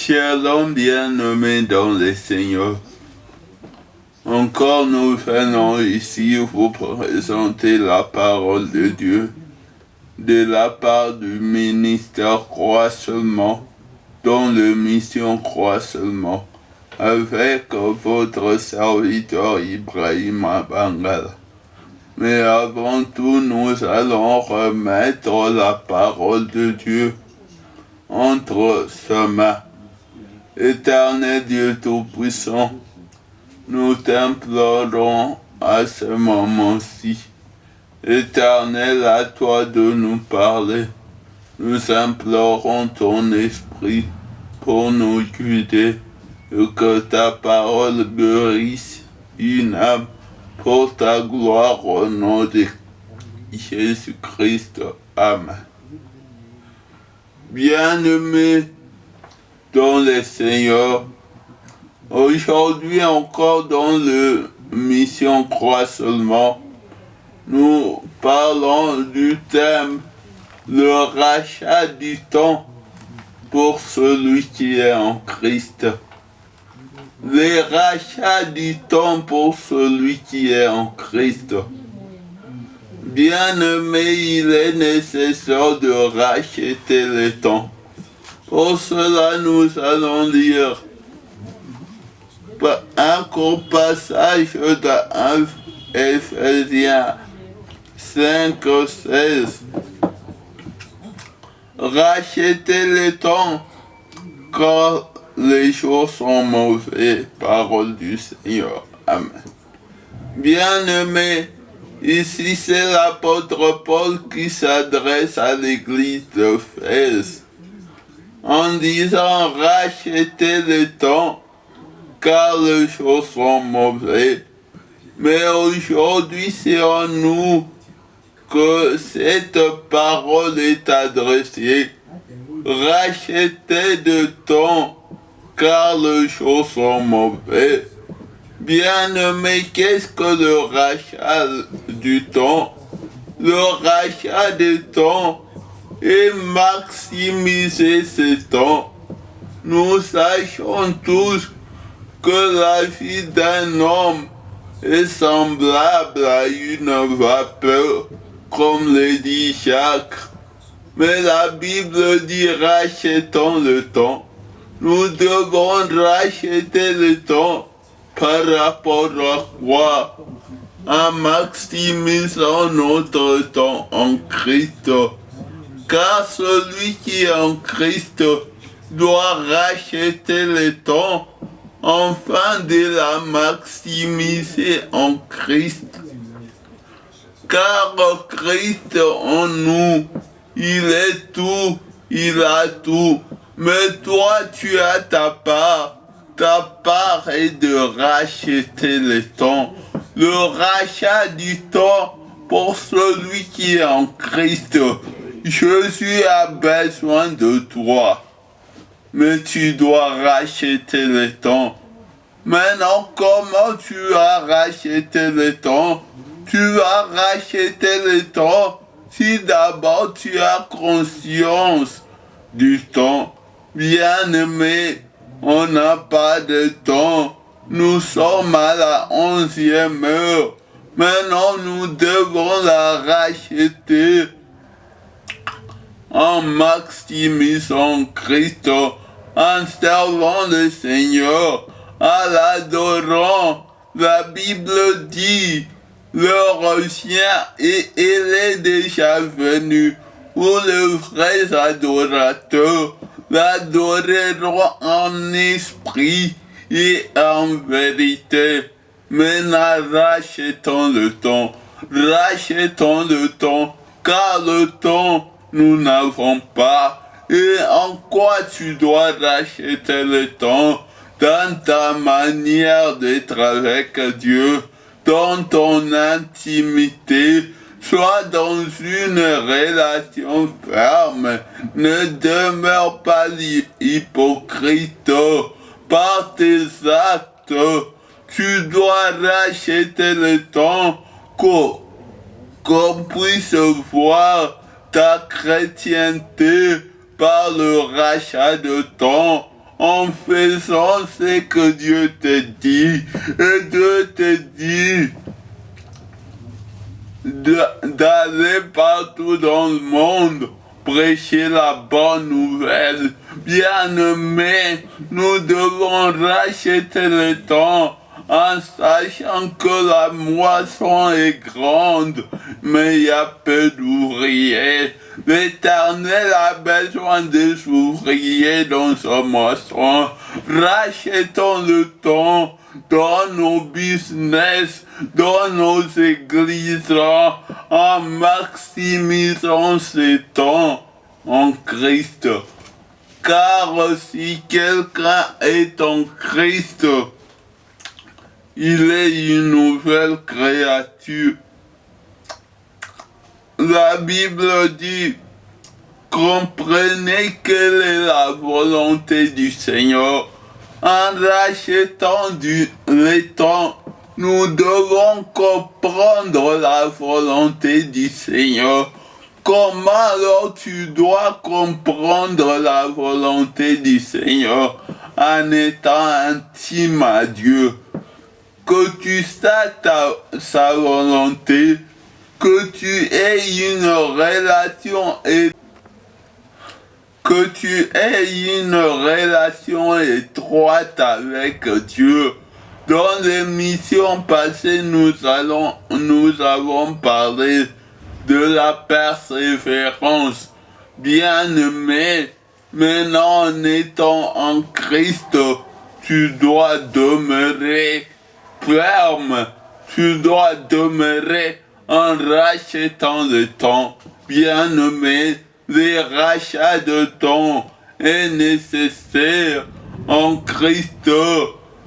Shalom bien-aimés dans le Seigneur. Encore nous venons ici vous présenter la parole de Dieu de la part du ministère Croix seulement, dont le mission Croix seulement, avec votre serviteur Ibrahim Abangala. Mais avant tout, nous allons remettre la parole de Dieu entre ses mains. Éternel Dieu Tout-Puissant, nous t'implorons à ce moment-ci. Éternel, à toi de nous parler. Nous implorons ton esprit pour nous guider et que ta parole guérisse une âme pour ta gloire au nom de Jésus-Christ. Amen. Bien-aimés dans le Seigneur, aujourd'hui encore dans le Mission Croix seulement, nous parlons du thème le rachat du temps pour celui qui est en Christ. Le rachat du temps pour celui qui est en Christ. Bien-aimé, il est nécessaire de racheter le temps. Pour cela, nous allons lire un court passage de Ephésiens 5:16. Rachetez le temps, car les jours sont mauvais. Parole du Seigneur. Amen. Bien-aimé, ici c'est l'apôtre Paul qui s'adresse à l'église d'Éphèse en disant rachetez le temps, car les jours sont mauvais. Mais aujourd'hui, c'est en nous que cette parole est adressée. Rachetez le temps, car les jours sont mauvais. Bien-aimé, qu'est-ce que le rachat du temps? Le rachat du temps est maximiser ce temps. Nous sachons tous que la vie d'un homme est semblable à une vapeur, comme le dit Jacques. Mais la Bible dit rachetons le temps. Nous devons racheter le temps par rapport à quoi? En maximisant notre temps en Christ. Car celui qui est en Christ doit racheter le temps afin de la maximiser en Christ. Car Christ en nous, il est tout, il a tout. Mais toi, tu as ta part. Ta part est de racheter le temps. Le rachat du temps pour celui qui est en Christ. Jésus a besoin de toi. Mais tu dois racheter le temps. Maintenant, comment tu as racheté le temps? Tu as racheté le temps si d'abord tu as conscience du temps. Bien-aimé, on n'a pas de temps. Nous sommes à la 11e heure. Maintenant, nous devons la racheter en maximisant Christ, en servant le Seigneur, en l'adorant. La Bible dit, l'heure vient et elle est déjà venue, où les vrais adorateurs l'adoreront en esprit et en vérité. Maintenant, rachetons le temps, car le temps, nous n'avons pas. Et en quoi tu dois racheter le temps? Dans ta manière d'être avec Dieu, dans ton intimité, sois dans une relation ferme. Ne demeure pas hypocrite par tes actes. Tu dois racheter le temps qu'on puisse voir ta chrétienté par le rachat de temps en faisant ce que Dieu te dit. Et Dieu te dit d'aller partout dans le monde, prêcher la bonne nouvelle. Bien-aimés, nous devons racheter le temps en sachant que la moisson est grande, mais il y a peu d'ouvriers. L'Éternel a besoin des ouvriers dans sa moisson. Rachetons le temps dans nos business, dans nos églises, en maximisant ce temps en Christ. Car si quelqu'un est en Christ, il est une nouvelle créature. La Bible dit, comprenez quelle est la volonté du Seigneur. En rachetant le temps, nous devons comprendre la volonté du Seigneur. Comment alors tu dois comprendre la volonté du Seigneur? En étant intime à Dieu. Que tu saches sa volonté, que tu aies une relation étroite avec Dieu. Dans l'émission passée, nous avons parlé de la persévérance. Bien-aimé, maintenant en étant en Christ, tu dois demeurer ferme, tu dois demeurer en rachetant le temps. Bien-aimé, le rachat de temps est nécessaire en Christ.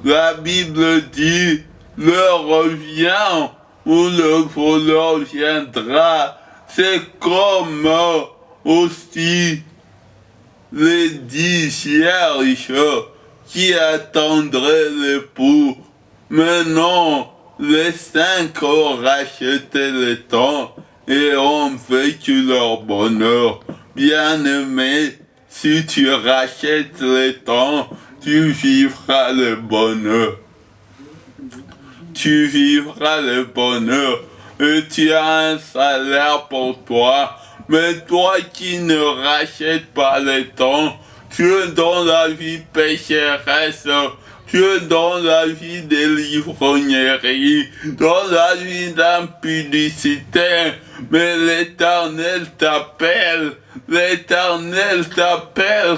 La Bible dit, l'heure vient où le voleur viendra. C'est comme aussi les 10 vierges qui attendraient l'époux. Mais non, les 5 ont racheté le temps et ont vécu leur bonheur. Bien-aimé, si tu rachètes le temps, tu vivras le bonheur. Tu vivras le bonheur et tu as un salaire pour toi. Mais toi qui ne rachètes pas le temps, tu es dans la vie pécheresse, tu es dans la vie de l'ivrognerie, dans la vie d'impudicité. Mais l'Éternel t'appelle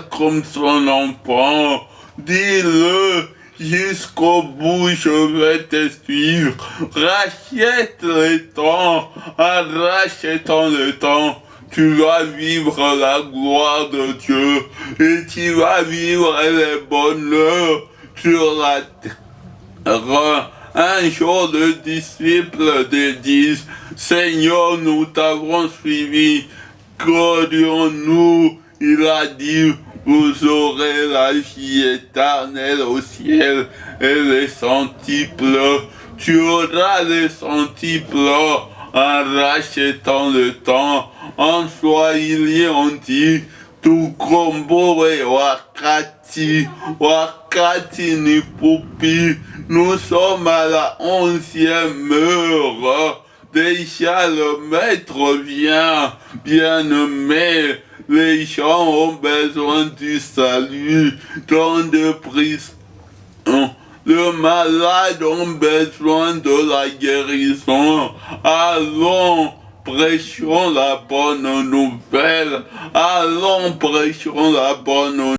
comme son enfant. Dis-le, jusqu'au bout je vais te suivre. Rachète le temps, en rachetant le temps, tu vas vivre la gloire de Dieu et tu vas vivre le bonheur sur la terre. Un jour, le disciple de disent, Seigneur, nous t'avons suivi, croyons-nous? Il a dit, vous aurez la vie éternelle au ciel et les centiples. Tu auras les centiples en rachetant le temps. En Swahili, on dit, tukombo et wakati ni fupi. Nous sommes à la 11e heure. Déjà le maître vient, bien-aimé. Les gens ont besoin du salut dans des prisons. Les malades ont besoin de la guérison. Allons, prêchons la bonne nouvelle. Allons, prêchons la bonne nouvelle.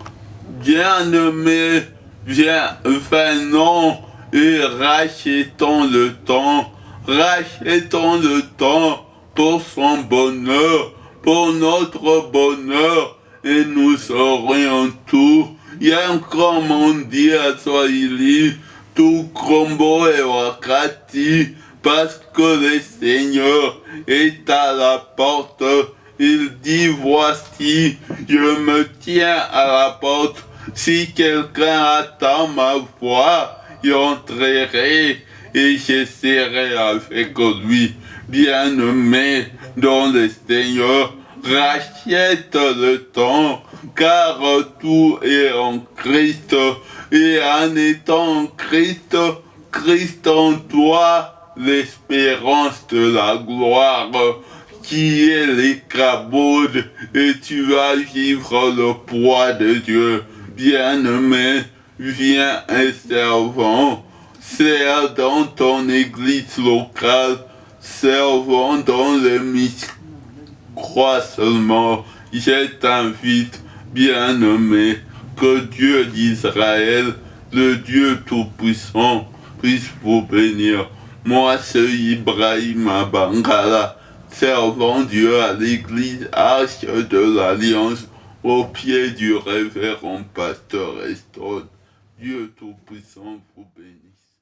Bien-aimés, venons et rachetons le temps. Rachetons le temps pour son bonheur, pour notre bonheur, et nous aurons tout. Il y a comme on dit à Swahili, tout combo et wakati, parce que le Seigneur est à la porte. Il dit, voici, je me tiens à la porte. Si quelqu'un attend ma voix, j'entrerai et je serai avec lui. Bien-aimé dans le Seigneur, rachète le temps, car tout est en Christ, et en étant en Christ, Christ en toi, l'espérance de la gloire, qui est l'écraboude, et tu vas vivre le poids de Dieu. Bien-aimé, viens et servant, sers dans ton église locale, servant dans le crois seulement, je t'invite, bien-aimé, que Dieu d'Israël, le Dieu Tout-Puissant, puisse vous bénir. Moi, c'est Ibrahim Bangala, servant Dieu à l'église Arche de l'Alliance, au pied du révérend pasteur Eston. Dieu Tout-Puissant vous bénisse.